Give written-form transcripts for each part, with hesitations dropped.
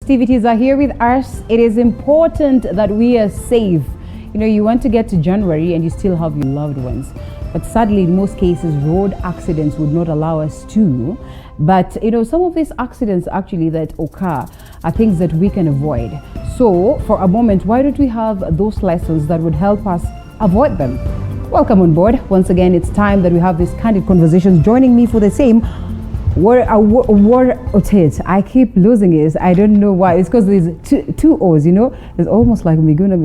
festivities are here with us. It is important that we are safe. You know, you want to get to January and you still have your loved ones. But sadly, in most cases, road accidents would not allow us to. But, you know, some of these accidents actually that occur are things that we can avoid. So, for a moment, why don't we have those lessons that would help us avoid them? Welcome on board. Once again, it's time that we have these candid conversations. Joining me for the same, I keep losing it. I don't know why. It's because there's two O's, you know. It's almost like Miguna.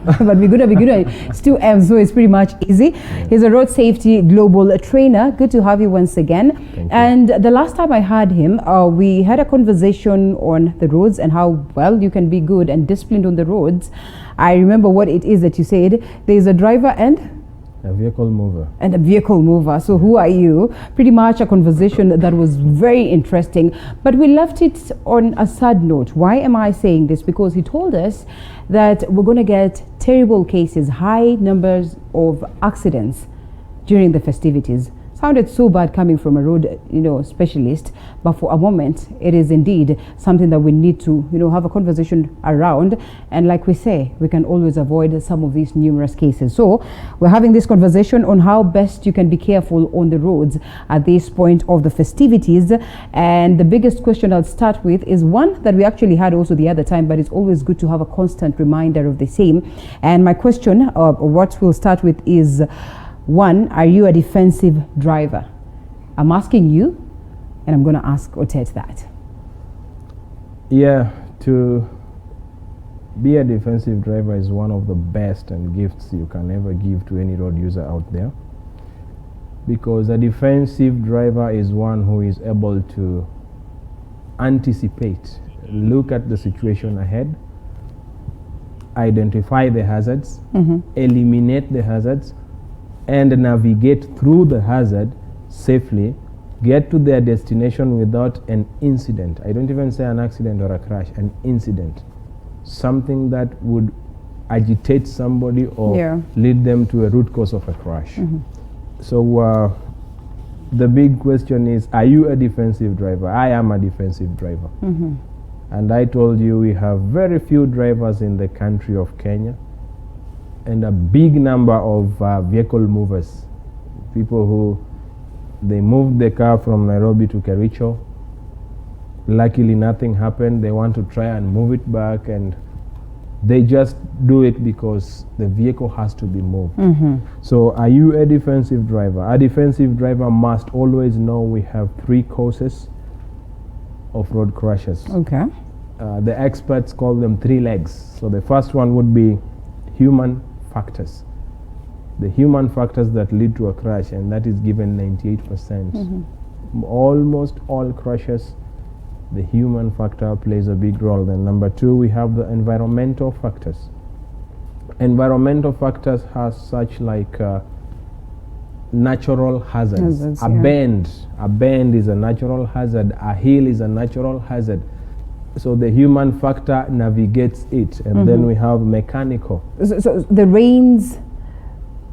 But Miguna, it's two M's, so it's pretty much easy. He's a road safety global trainer. Good to have you once again. Thank you. And the last time I had him, we had a conversation on the roads and how well you can be good and disciplined on the roads. I remember what it is that you said. There's a driver and a vehicle mover. And a vehicle mover. So who are you? Pretty much a conversation that was very interesting. But we left it on a sad note. Why am I saying this? Because he told us that we're going to get terrible cases, high numbers of accidents during the festivities. Sounded so bad coming from a road, specialist. But for a moment, it is indeed something that we need to, have a conversation around. And like we say, we can always avoid some of these numerous cases. So we're having this conversation on how best you can be careful on the roads at this point of the festivities. And the biggest question I'll start with is one that we actually had also the other time, but it's always good to have a constant reminder of the same. And my question, what we'll start with is, one, are you a defensive driver? I'm asking you, and I'm going to ask Otet that. Yeah, to be a defensive driver is one of the best and gifts you can ever give to any road user out there. Because a defensive driver is one who is able to anticipate, look at the situation ahead, identify the hazards, eliminate the hazards, and navigate through the hazard safely, get to their destination without an incident. I don't even say an accident or a crash, an incident. Something that would agitate somebody or lead them to a root cause of a crash. So the big question is, are you a defensive driver? I am a defensive driver. And I told you we have very few drivers in the country of Kenya, and a big number of vehicle movers, people who they moved the car from Nairobi to Kericho. Luckily nothing happened. They want to try and move it back, and they just do it because the vehicle has to be moved. So are you a defensive driver? A defensive driver must always know we have 3 causes of road crashes. Okay. The experts call them 3 legs. So the first one would be human factors. The human factors that lead to a crash, and that is given 98%. Almost all crashes, the human factor plays a big role. Then number 2, we have the environmental factors. Environmental factors has such like natural hazards. A bend is a natural hazard. A hill is a natural hazard. So the human factor navigates it, and then we have mechanical. So the rains,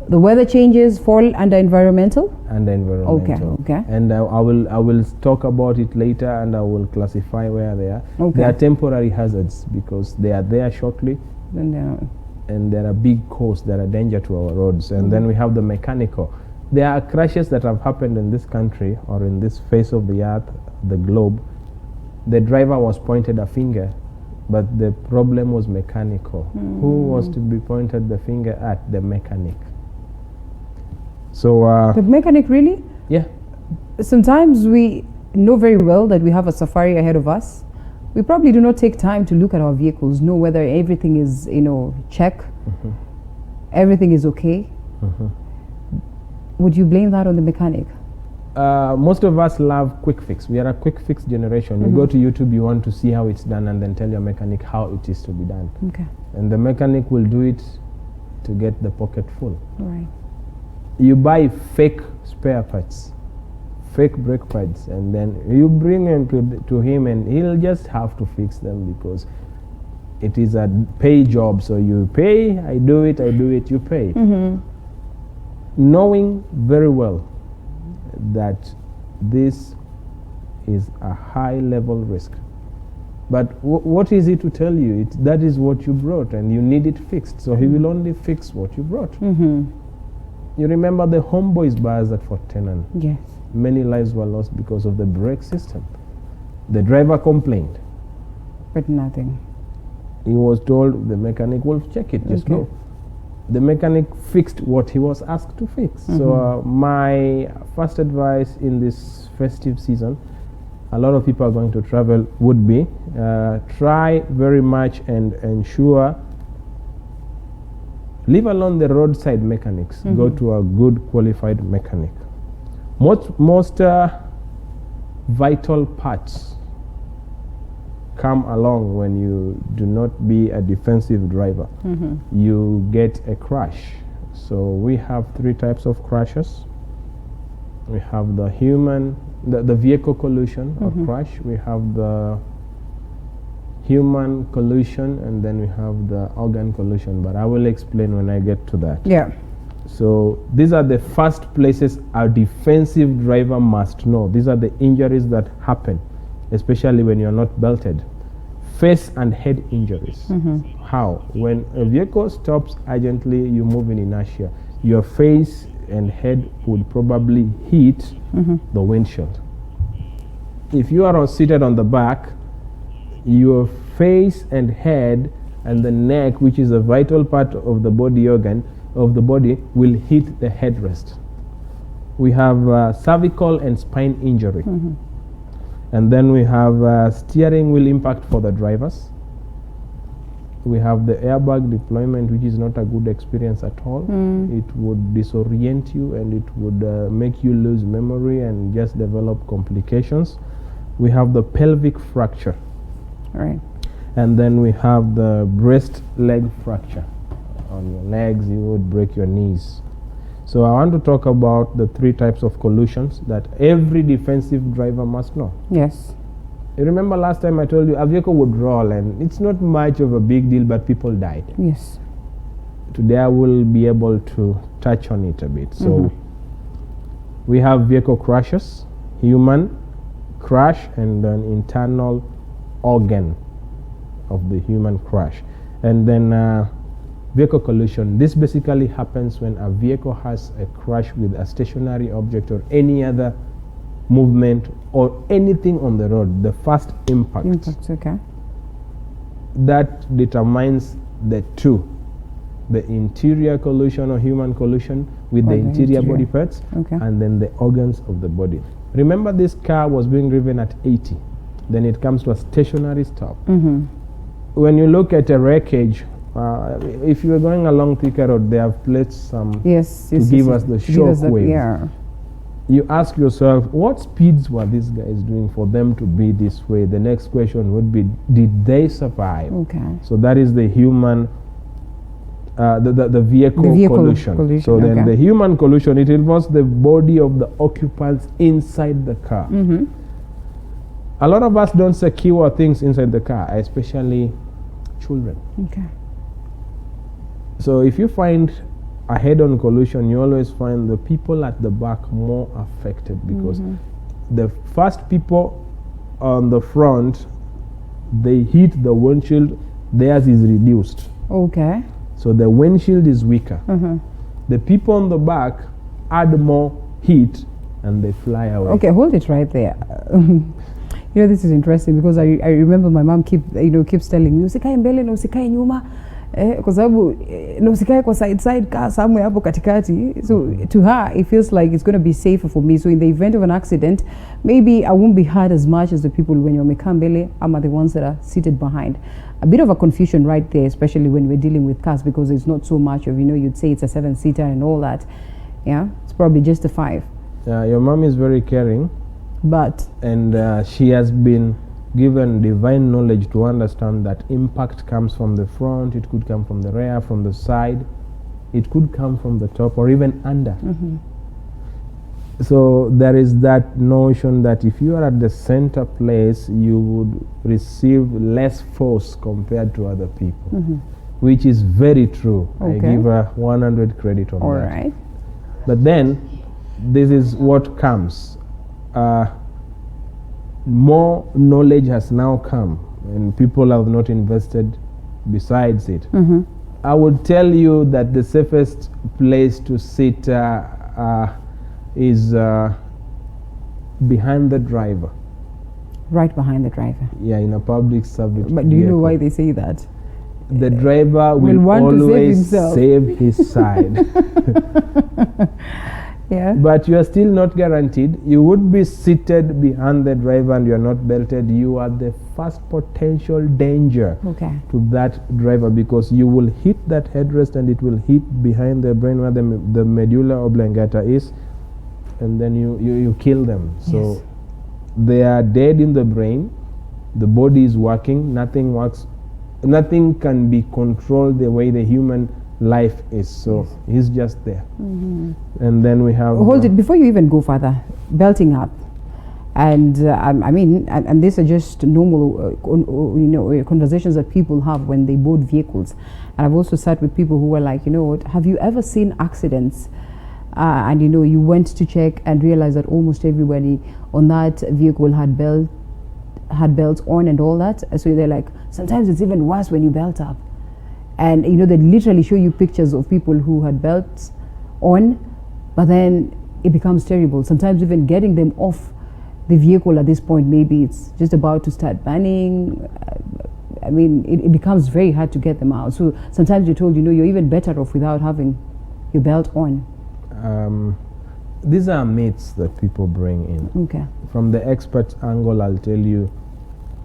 the weather changes fall under environmental? Under environmental. Okay. And I will talk about it later, and I will classify where they are. They are temporary hazards because they are there shortly, and they're a big cause, they're a danger to our roads. And then we have the mechanical. There are crashes that have happened in this country or in this face of the earth, the globe. The driver was pointed a finger, but the problem was mechanical. Who was to be pointed the finger at? The mechanic. So the mechanic, really? Yeah. Sometimes we know very well that we have a safari ahead of us. We probably do not take time to look at our vehicles, know whether everything is, check, everything is okay. Would you blame that on the mechanic? Most of us love quick fix. We are a quick fix generation. You go to YouTube, you want to see how it's done, and then tell your mechanic how it is to be done. Okay. And the mechanic will do it to get the pocket full. Right. You buy fake spare parts, fake brake pads, and then you bring them to him, and he'll just have to fix them because it is a pay job. So you pay, I do it, you pay. Knowing very well that this is a high level risk. But what is he to tell you? That is what you brought and you need it fixed. So he will only fix what you brought. You remember the Homeboys bars at Fort Tenan? Yes. Many lives were lost because of the brake system. The driver complained. But nothing. He was told the mechanic will check it, just go. The mechanic fixed what he was asked to fix. So my first advice in this festive season, a lot of people are going to travel, would be try very much and ensure, leave alone the roadside mechanics, go to a good qualified mechanic. Most vital parts come along when you do not be a defensive driver. You get a crash. So we have 3 types of crashes. We have the the vehicle collision or crash. We have the human collision, and then we have the organ collision. But I will explain when I get to that. Yeah. So these are the first places a defensive driver must know. These are the injuries that happen, especially when you're not belted. Face and head injuries. How? When a vehicle stops urgently, you move in inertia. Your face and head would probably hit the windshield. If you are seated on the back, your face and head and the neck, which is a vital part of the body organ of the body, will hit the headrest. We have cervical and spine injury. And then we have steering wheel impact for the drivers. We have the airbag deployment, which is not a good experience at all. It would disorient you and it would make you lose memory and just develop complications. We have the pelvic fracture. Right. And then we have the breast leg fracture. On your legs, you would break your knees. So I want to talk about the 3 types of collisions that every defensive driver must know. Yes. You remember last time I told you a vehicle would roll and it's not much of a big deal, but people died. Yes. Today I will be able to touch on it a bit. So we have vehicle crashes, human crash, and an internal organ of the human crash. And then vehicle collision. This basically happens when a vehicle has a crash with a stationary object or any other movement or anything on the road. The first impact. Okay. That determines the 2. The interior collision or human collision with the interior body parts, and then the organs of the body. Remember, this car was being driven at 80. Then it comes to a stationary stop. When you look at a wreckage, if you are going along Thika Road, they have placed some to give us the shock wave. You ask yourself, what speeds were these guys doing for them to be this way? The next question would be, did they survive? So that is the human, the vehicle collision. So then the human collision, it involves the body of the occupants inside the car. A lot of us don't secure things inside the car, especially children. So if you find a head-on collision, you always find the people at the back more affected because the first people on the front, they hit the windshield, theirs is reduced. So the windshield is weaker. The people on the back add more heat and they fly away. Hold it right there. You know, this is interesting because I remember my mom keeps telling me, usikae mbele na usikae nyuma. Kwa sababu na usikae kwa side car somewhere hapo katikati. So to her it feels like it's going to be safer for me. So in the event of an accident, maybe I won't be hurt as much as the people when you're mekaa mbele ama the ones that are seated behind. A bit of a confusion right there, especially when we're dealing with cars, because it's not so much of, you'd say it's a 7-seater and all that. Yeah, it's probably just a 5. Your mom is very caring. And she has been given divine knowledge to understand that impact comes from the front, it could come from the rear, from the side, it could come from the top or even under. So there is that notion that if you are at the center place, you would receive less force compared to other people, which is very true. I give her 100 credit on that. Right. But then this is what comes. More knowledge has now come and people have not invested besides it. Mm-hmm. I would tell you that the safest place to sit is behind the driver. Right behind the driver. Yeah, in a public service. But do you know vehicle. why they say that? The driver will want to save always himself. save his side. Yeah. But you are still not guaranteed. You would be seated behind the driver and you are not belted. You are the first potential danger Okay. to that driver, because you will hit that headrest and it will hit behind the brain where the medulla oblongata is, and then you kill them. So Yes. they are dead in the brain. The body is working. Nothing works. Nothing can be controlled the way the human life is. So he's just there. Mm-hmm. And then we have Hold it, before you even go further, belting up. And I mean, and these are just normal, conversations that people have when they board vehicles. And I've also sat with people who were like, you know what, have you ever seen accidents? And you went to check and realized that almost everybody on that vehicle had belts on and all that. So they're like, sometimes it's even worse when you belt up. And they literally show you pictures of people who had belts on, but then it becomes terrible. Sometimes even getting them off the vehicle at this point, maybe it's just about to start burning. I mean, it becomes very hard to get them out. So sometimes you're told, you're even better off without having your belt on. These are myths that people bring in. Okay. From the expert angle, I'll tell you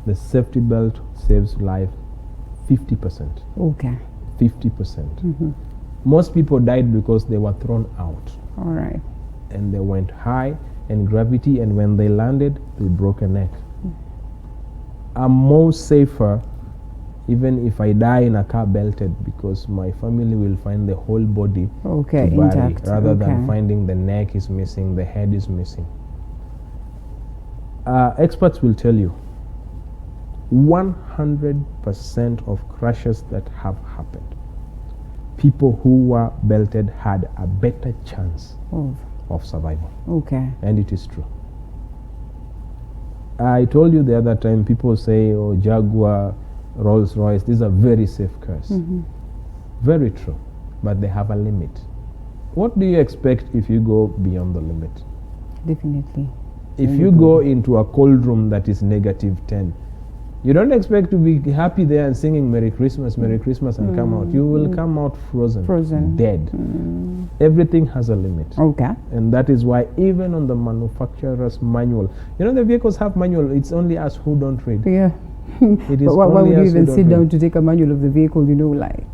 the safety belt saves life 50%. Okay. 50%. Mm-hmm. Most people died because they were thrown out. All right. And they went high in gravity, and when they landed, they broke a neck. I'm more safer even if I die in a car belted, because my family will find the whole body to bury, intact, rather than finding the neck is missing, the head is missing. Experts will tell you 100% of crashes that have happened, people who were belted had a better chance of survival. Okay. And it is true. I told you the other time, people say, oh, Jaguar, Rolls Royce, these are very safe cars. Mm-hmm. Very true, but they have a limit. What do you expect if you go beyond the limit? Definitely. If you go into a cold room that is -10, you don't expect to be happy there and singing Merry Christmas, Merry Christmas, and come out. You will come out frozen. Dead. Everything has a limit. Okay. And that is why even on the manufacturer's manual, the vehicles have manual. It's only us who don't read. Yeah. It is But why only would you us who even don't sit down read. to take a manual of the vehicle, like?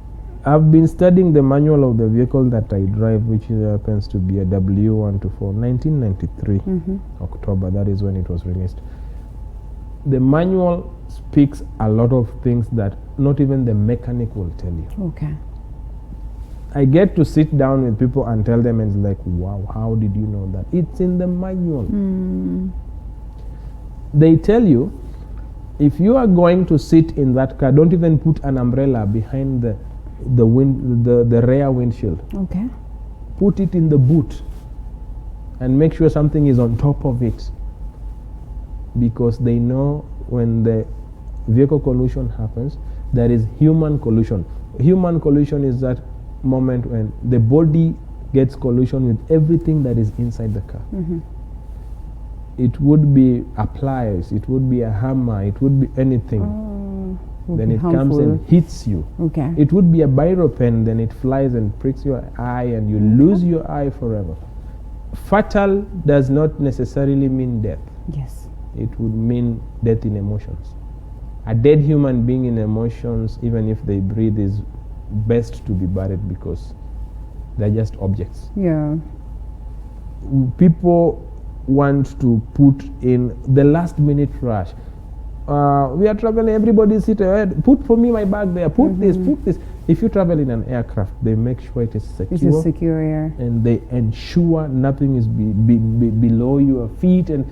I've been studying the manual of the vehicle that I drive, which happens to be a W124, 1993, October. That is when it was released. The manual speaks a lot of things that not even the mechanic will tell you. Okay. I get to sit down with people and tell them, and it's like, wow, how did you know that? It's in the manual. They tell you, if you are going to sit in that car, don't even put an umbrella behind the rear windshield. Okay. Put it in the boot and make sure something is on top of it, because they know when the vehicle collision happens, there is human collision. Human collision is that moment when the body gets collision with everything that is inside the car. It would be a pliers, it would be a hammer, it would be anything. Then it comes and hits you. Okay. It would be a biro pen, then it flies and pricks your eye and you lose your eye forever. Fatal does not necessarily mean death. Yes. It would mean death in emotions. A dead human being in emotions, even if they breathe, is best to be buried because they're just objects. Yeah. People want to put in the last minute rush. We are traveling, everybody sit ahead. Put for me my bag there. Put this, put this. If you travel in an aircraft, they make sure it is secure. It is secure, yeah. And they ensure nothing is below your feet, and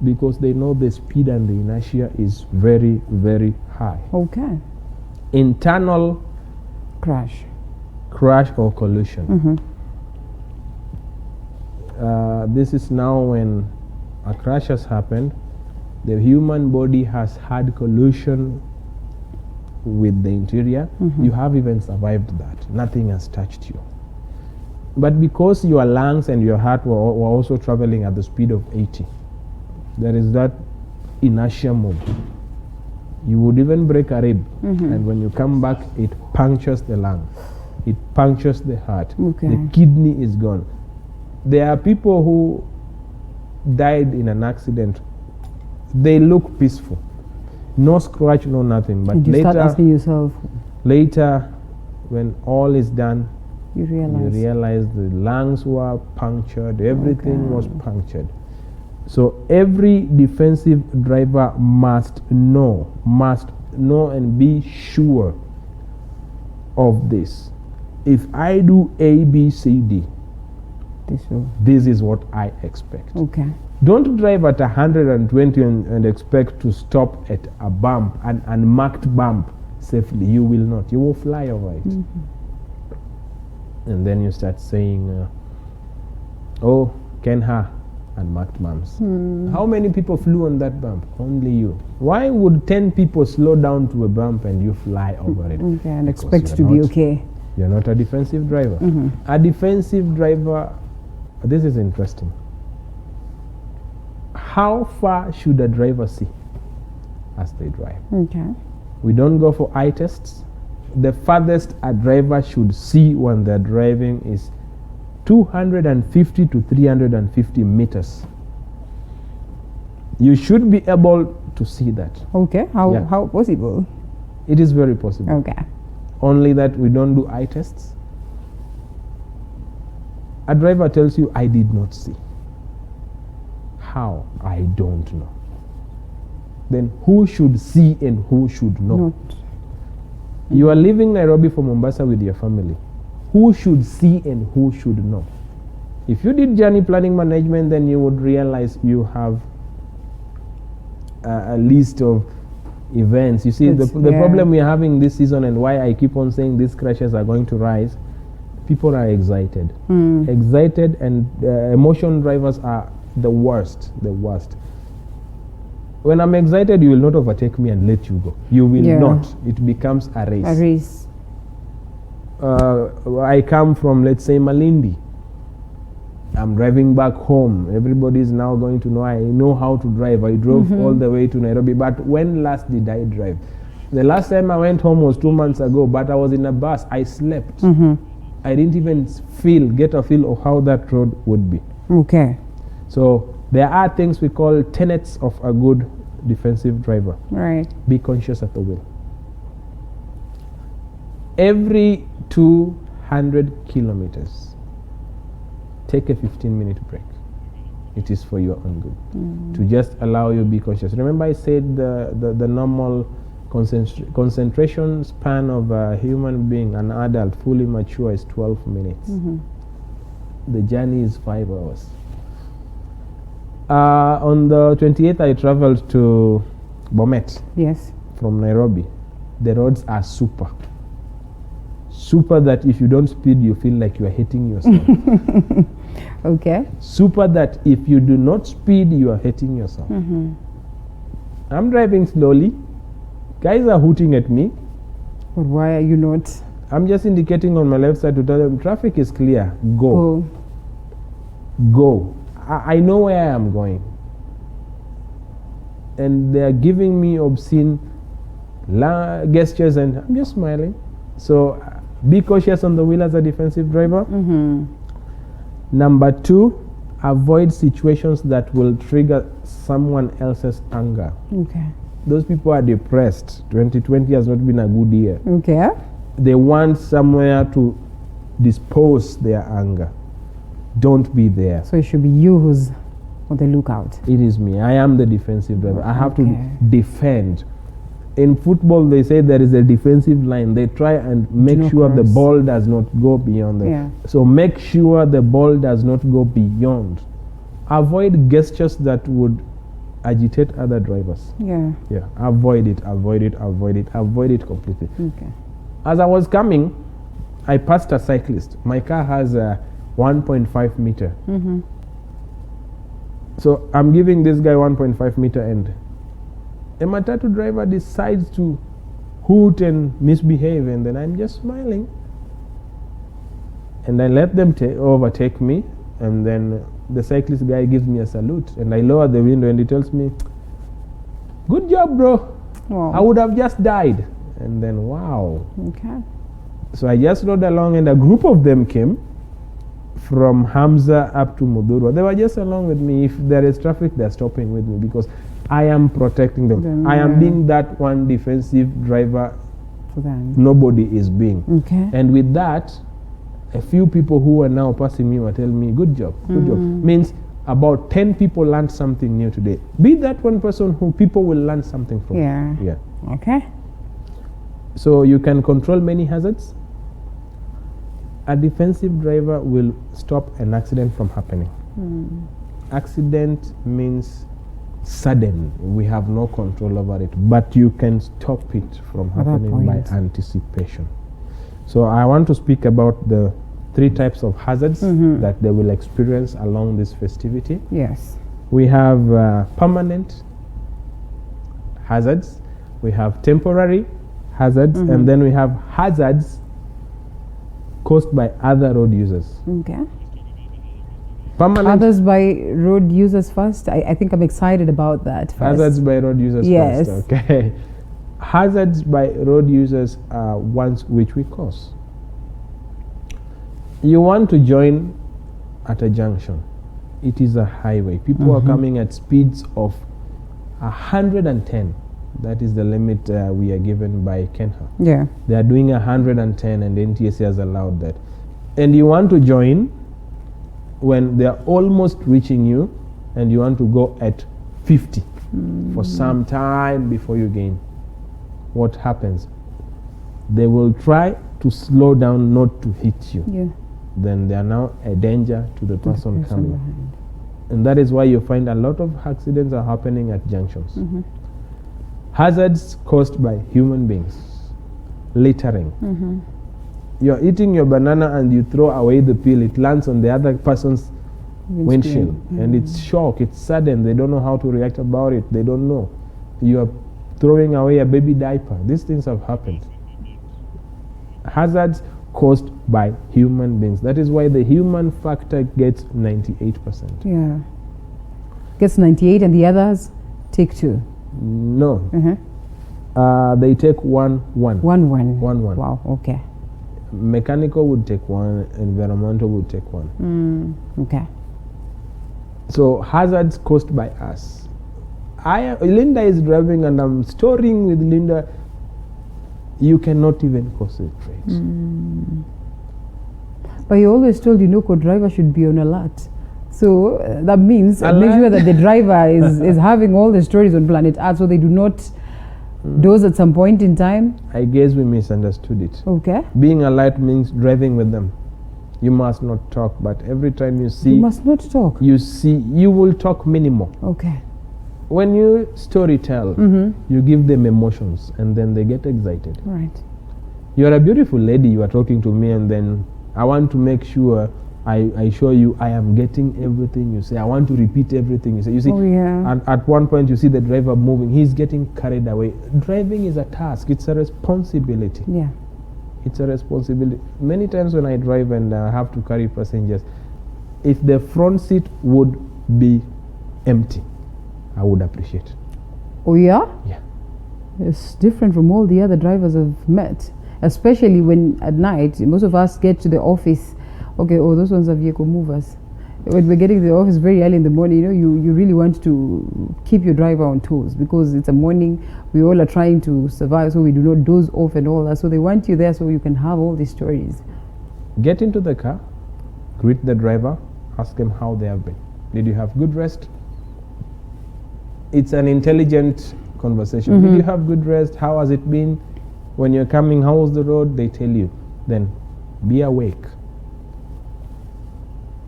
because they know the speed and the inertia is very, very high. Okay. Internal Crash or collision. This is now when a crash has happened. The human body has had collusion with the interior. You have even survived that. Nothing has touched you. But because your lungs and your heart were also traveling at the speed of 80, there is that inertia move. You would even break a rib, and when you come back, it punctures the lung, it punctures the heart, the kidney is gone. There are people who died in an accident. They look peaceful, no scratch, no nothing. But and you start asking yourself, later, when all is done, you realize the lungs were punctured, everything was punctured. So every defensive driver must know and be sure of this. If I do A, B, C, D, this is what I expect. Okay. Don't drive at 120 and expect to stop at a bump, an unmarked bump, safely. You will not. You will fly over it. And then you start saying, oh, Kenha, unmarked bumps. How many people flew on that bump? Only you. Why would 10 people slow down to a bump and you fly over it? Okay, and expect to be okay. You're not a defensive driver. A defensive driver, this is interesting. How far should a driver see as they drive? Okay. We don't go for eye tests. The farthest a driver should see when they're driving is 250 to 350 meters. You should be able to see that. Okay. How possible? It is very possible. Okay. Only that we don't do eye tests. A driver tells you, I did not see. How? I don't know. Then who should see and who should not? You are leaving Nairobi for Mombasa with your family. Who should see and who should know? If you did journey planning management, then you would realize you have a list of events. You see, the problem we are having this season, and why I keep on saying these crashes are going to rise, people are excited. Excited, and emotion drivers are the worst. When I'm excited, you will not overtake me and let you go. You will not. It becomes a race. I come from, let's say, Malindi. I'm driving back home. Everybody is now going to know I know how to drive. I drove all the way to Nairobi. But when last did I drive? The last time I went home was 2 months ago, but I was in a bus. I slept. I didn't even get a feel of how that road would be. Okay. So there are things we call tenets of a good defensive driver. Right. Be conscious at the wheel. Every 200 kilometers, take a 15-minute break. It is for your own good. To just allow you to be conscious. Remember I said the normal concentration span of a human being, an adult, fully mature, is 12 minutes. The journey is 5 hours. On the 28th, I traveled to Bomet. Yes. From Nairobi. The roads are super that if you don't speed, you feel like you are hitting yourself. Okay. Super that if you do not speed, you are hitting yourself. I'm driving slowly. Guys are hooting at me. But why are you not? I'm just indicating on my left side to tell them traffic is clear. Go. I know where I am going. And they are giving me obscene gestures, and I'm just smiling. So be cautious on the wheel as a defensive driver. Number 2, avoid situations that will trigger someone else's anger. Okay. Those people are depressed. 2020 has not been a good year. Okay. They want somewhere to dispose their anger. Don't be there. So it should be you who's on the lookout. It is me. I am the defensive driver. I have to defend. In football, they say there is a defensive line. They try and make sure the ball does not go beyond them. So make sure the ball does not go beyond. Avoid gestures that would agitate other drivers. Avoid it completely. Okay. As I was coming, I passed a cyclist. My car has a 1.5 meter. So I'm giving this guy 1.5 meter, and a matatu driver decides to hoot and misbehave, and then I'm just smiling. And I let them overtake me, and then the cyclist guy gives me a salute, and I lower the window, and he tells me, "Good job, bro. Wow. I would have just died." And then, wow. Okay. So I just rode along, and a group of them came from Hamza up to Mudurwa. They were just along with me. If there is traffic, they're stopping with me because I am protecting them. I am being that one defensive driver For them. nobody is being. Okay. And with that, a few people who were now passing me were telling me, "Good job, good job." Means about 10 people learned something new today. Be that one person who people will learn something from. Yeah. Yeah. Okay. So you can control many hazards. A defensive driver will stop an accident from happening. Accident means sudden. We have no control over it, but you can stop it from At that happening by point. anticipation. So I want to speak about the 3 types of hazards that they will experience along this festivity. Yes. We have permanent hazards, we have temporary hazards, and then we have hazards caused by other road users. Okay. Permanent Others by road users first. I think I'm excited about that first. hazards by road users Yes. first. Okay. Hazards by road users are ones which we cause. You want to join at a junction. It is a highway. People are coming at speeds of 110. That is the limit we are given by Kenya. Yeah. They are doing 110, and the NTSA has allowed that. And you want to join when they are almost reaching you, and you want to go at 50 for some time before you gain. What happens? They will try to slow down, not to hit you. Yeah. Then they are now a danger to the person Person coming. behind. And that is why you find a lot of accidents are happening at junctions. Hazards caused by human beings. Littering. You're eating your banana and you throw away the peel, it lands on the other person's windshield. And it's shock, it's sudden, they don't know how to react about it, they don't know. You are throwing away a baby diaper. These things have happened. Hazards caused by human beings. That is why the human factor gets 98%. Yeah. Gets 98 and the others take 2. No. They take 1-1. 1-1. 1-1. Wow. Okay. Mechanical would take 1, environmental would take 1. Okay. So hazards caused by us. Linda is driving and I'm storing with Linda. You cannot even concentrate. But you always told co-driver should be on alert. So that means make Alert? sure that the driver is having all the stories on planet Earth so they do not doze at some point in time. I guess we misunderstood it. Okay. Being alert means driving with them. You must not talk, but every time you see, You must not talk. you will talk minimal. Okay. When you story tell, you give them emotions and then they get excited. Right. You are a beautiful lady, you are talking to me, and then I want to make sure I show you I am getting everything you say. I want to repeat everything you say. You see, Oh, yeah. at one point you see the driver moving, he's getting carried away. Driving is a task, it's a responsibility. Yeah. It's a responsibility. Many times when I drive and I have to carry passengers, if the front seat would be empty, I would appreciate. Oh, yeah? Yeah. It's different from all the other drivers I've met, especially when at night, most of us get to the office. Okay, those ones are vehicle movers. When we're getting to the office very early in the morning, you really want to keep your driver on toes because it's a morning. We all are trying to survive, so we do not doze off and all that. So they want you there so you can have all these stories. Get into the car, greet the driver, ask him how they have been. Did you have good rest? It's an intelligent conversation. Did you have good rest? How has it been? When you're coming, how was the road? They tell you. Then be awake.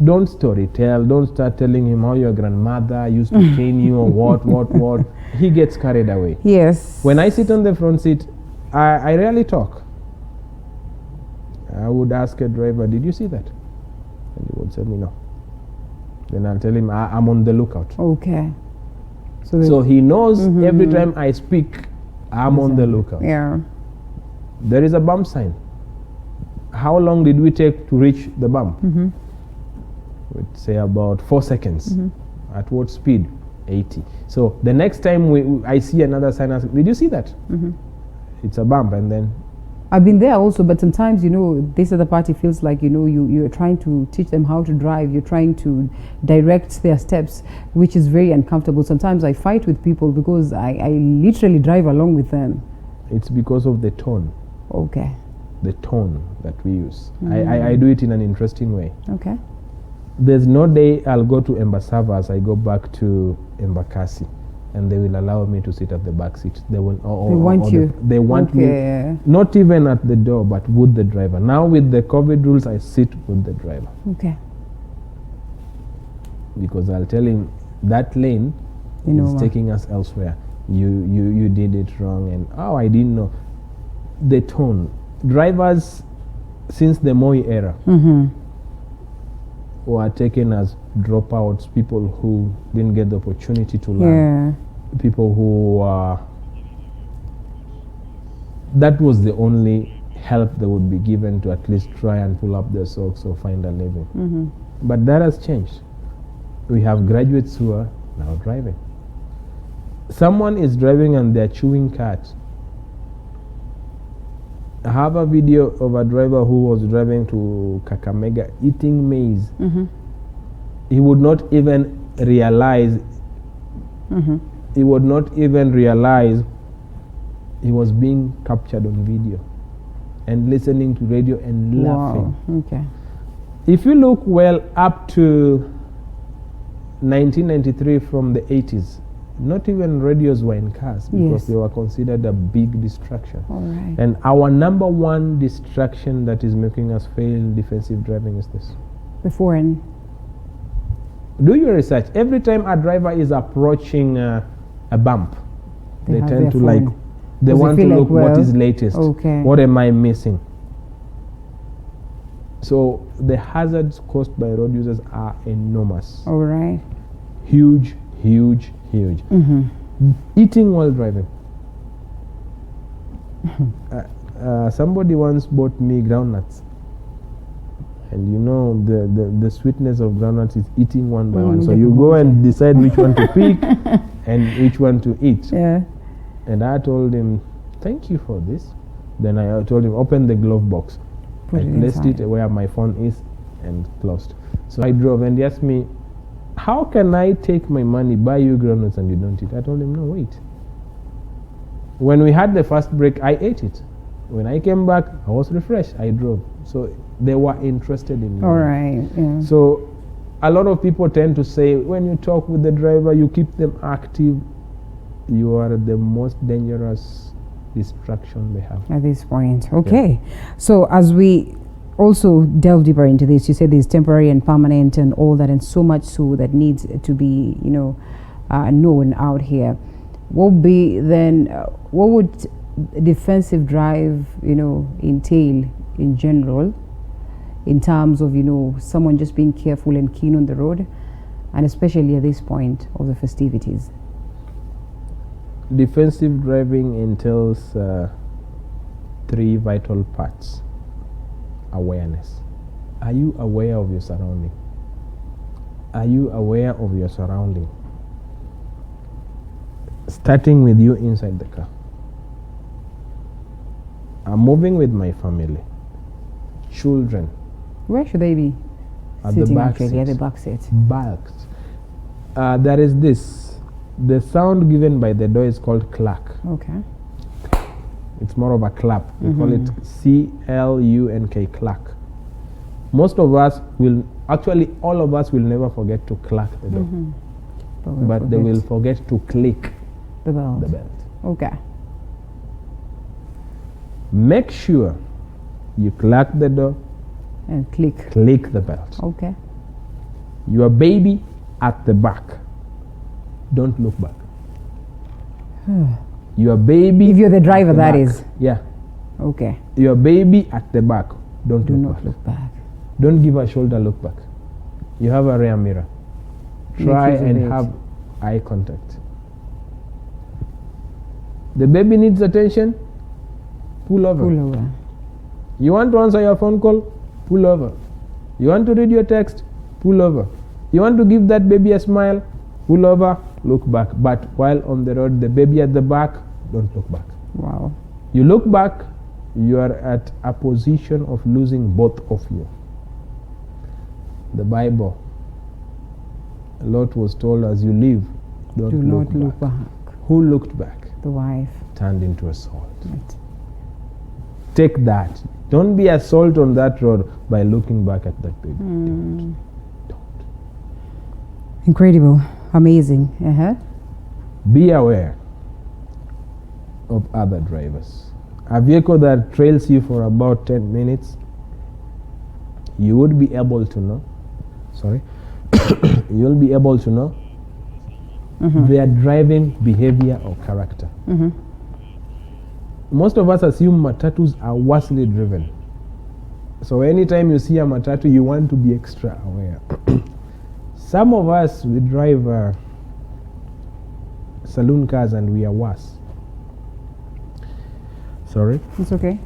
Don't story tell. Don't start telling him how your grandmother used to cane you or what. He gets carried away. Yes. When I sit on the front seat, I rarely talk. I would ask a driver, did you see that? And he would tell me no. Then I'll tell him, I'm on the lookout. Okay. So he knows every time I speak, I'm on the lookout. Yeah. There is a bump sign. How long did we take to reach the bump? We'd say about 4 seconds. At what speed? 80. So the next time I see another sign, I say, did you see that? It's a bump, and then I've been there also, but sometimes, this other party feels like, you're trying to teach them how to drive. You're trying to direct their steps, which is very uncomfortable. Sometimes I fight with people because I literally drive along with them. it's because of the tone. Okay. The tone that we use. I do it in an interesting way. Okay. There's no day I'll go to Embasavas, I go back to Embakasi, and they will allow me to sit at the back seat. They will. They want you. They want me, not even at the door, but with the driver. Now with the COVID rules, I sit with the driver. Okay. Because I'll tell him that lane is taking us elsewhere. You did it wrong, and I didn't know. The tone. Drivers, since the Moi era, were taken as dropouts, people who didn't get the opportunity to learn, people who that was the only help that would be given to at least try and pull up their socks or find a living. But that has changed. We have graduates who are now driving. Someone is driving and they're chewing cat. I have a video of a driver who was driving to Kakamega eating maize. He would not even realize. He would not even realize he was being captured on video and listening to radio and laughing. Okay. If you look well up to 1993 from the 80s, not even radios were in cars because they were considered a big distraction. All right. And our number one distraction that is making us fail defensive driving is this. The foreign. Do your research. Every time a driver is approaching a bump, they tend to phone. They want to look what is latest. Okay. What am I missing? So the hazards caused by road users are enormous. All right. Huge, huge, huge. Eating while driving. Somebody once bought me groundnuts, and the sweetness of groundnuts is eating one by one. So you go and decide which one to pick and which one to eat. Yeah. And I told him, "Thank you for this." Then I told him, "Open the glove box." I placed it where my phone is and closed. So I drove, and he asked me, "How can I take my money, buy you groundnuts, and you don't eat?" I told him, "No, wait. When we had the first break, I ate it. When I came back, I was refreshed. I drove." So they were interested in me. All right. Yeah. So a lot of people tend to say, when you talk with the driver, you keep them active. You are the most dangerous distraction they have. At this point. Okay. So as we also delve deeper into this, you said there's temporary and permanent and all that, and so much so that needs to be, known out here. What would be then? What would defensive drive, entail in general, in terms of someone just being careful and keen on the road, and especially at this point of the festivities? Defensive driving entails 3 vital parts. Awareness. Are you aware of your surrounding? Are you aware of your surrounding? Starting with you inside the car. I'm moving with my family. Children. Where should they be? At the back seat. At the back seat. Backs. There is this. The sound given by the door is called clack. Okay. It's more of a clap. We call it CLUNK, clack. Most of us will, actually all of us will never forget to clack the door. But they will forget to click the belt. Okay. Make sure you clack the door and click the belt. Okay. Your baby at the back. Don't look back. Your baby. If you're the driver, that back. is. Yeah. Okay. Your baby at the back. Do not look back. Don't give a shoulder look back. You have a rear mirror. Try and have eye contact. The baby needs attention, pull over. Pull over. You want to answer your phone call, pull over. You want to read your text, pull over. You want to give that baby a smile, pull over, look back. But while on the road, the baby at the back, don't look back. Wow. You look back, you are at a position of losing both of you. The Bible, Lot was told, as you leave, Do not look back. Who looked back? The wife. Turned into a salt. Right. Take that. Don't be a salt on that road by looking back at that baby. Don't. Incredible. Amazing. Be aware of other drivers. A vehicle that trails you for about 10 minutes, you would be able to know. You'll be able to know their driving behavior or character. Most of us assume matatus are worstly driven. So anytime you see a matatu, you want to be extra aware. Some of us, we drive saloon cars and we are worse. Sorry? It's okay.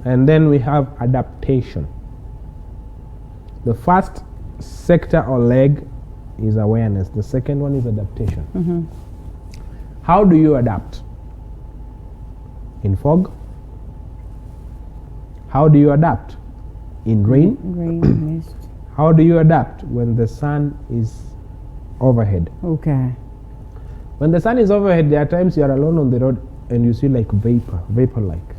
And then we have adaptation. The first sector or leg is awareness. The second one is adaptation. How do you adapt? In fog? How do you adapt? In rain? Rain, mist. How do you adapt when the sun is overhead? Okay. When the sun is overhead, there are times you are alone on the road and you see like vapor-like.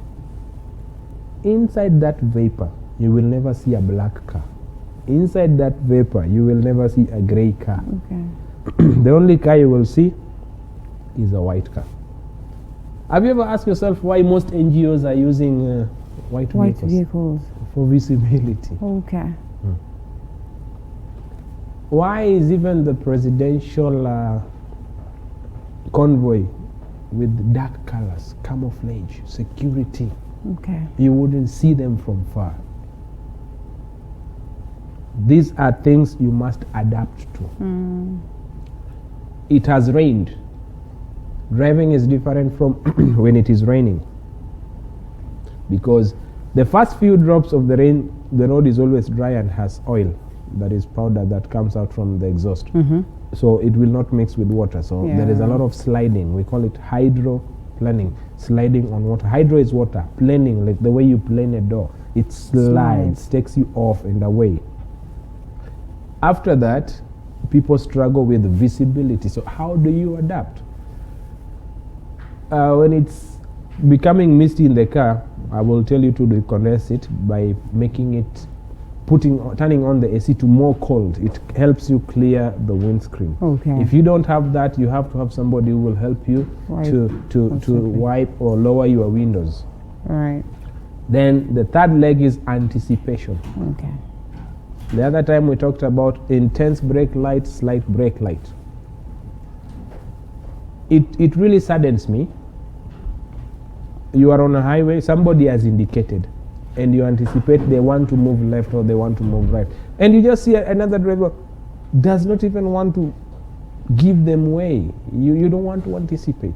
Inside that vapor, you will never see a black car. Inside that vapor, you will never see a gray car. Okay. The only car you will see is a white car. Have you ever asked yourself why most NGOs are using white vehicles? For visibility. Okay. Why is even the presidential convoy with dark colors, camouflage, security? Okay. You wouldn't see them from far. These are things you must adapt to. It has rained. Driving is different from when it is raining, because the first few drops of the rain, the road is always dry and has oil, that is powder that comes out from the exhaust. So it will not mix with water. So there is a lot of sliding. We call it hydroplaning, sliding on water. Hydro is water. Planing, like the way you plane a door, it slides, takes you off and away. After that, people struggle with visibility. So how do you adapt? When it's becoming misty in the car, I will tell you to decondense it by making it, turning on the AC to more cold. It helps you clear the windscreen. Okay. If you don't have that, you have to have somebody who will help you to wipe or lower your windows. All right. Then the third leg is anticipation. Okay. The other time we talked about intense brake light, slight brake light. It really saddens me. You are on a highway, somebody has indicated, and you anticipate they want to move left or they want to move right. And you just see another driver does not even want to give them way. You don't want to anticipate.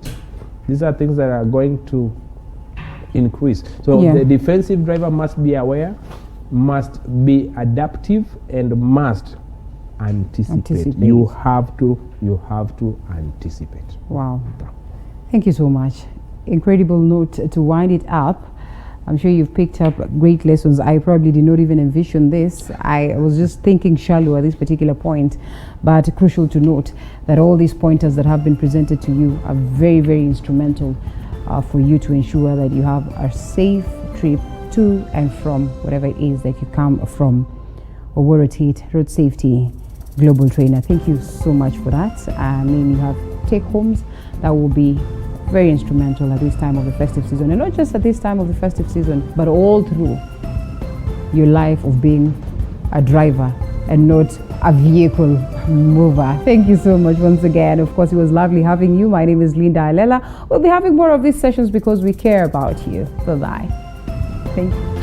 These are things that are going to increase. So the defensive driver must be aware, must be adaptive, and must anticipate. You have to anticipate. Wow. Thank you so much. Incredible note to wind it up. I'm sure you've picked up great lessons. I probably did not even envision this. I was just thinking shallow at this particular point, but crucial to note that all these pointers that have been presented to you are very, very instrumental for you to ensure that you have a safe trip to and from whatever it is that you come from. Oworotit, Road Safety Global Trainer. Thank you so much for that. I mean, you have take-homes that will be very instrumental at this time of the festive season, and not just at this time of the festive season, but all through your life of being a driver and not a vehicle mover. Thank you so much once again. Of course, it was lovely having you. My name is Linda Alela. We'll be having more of these sessions because we care about you. Bye-bye. Thank you.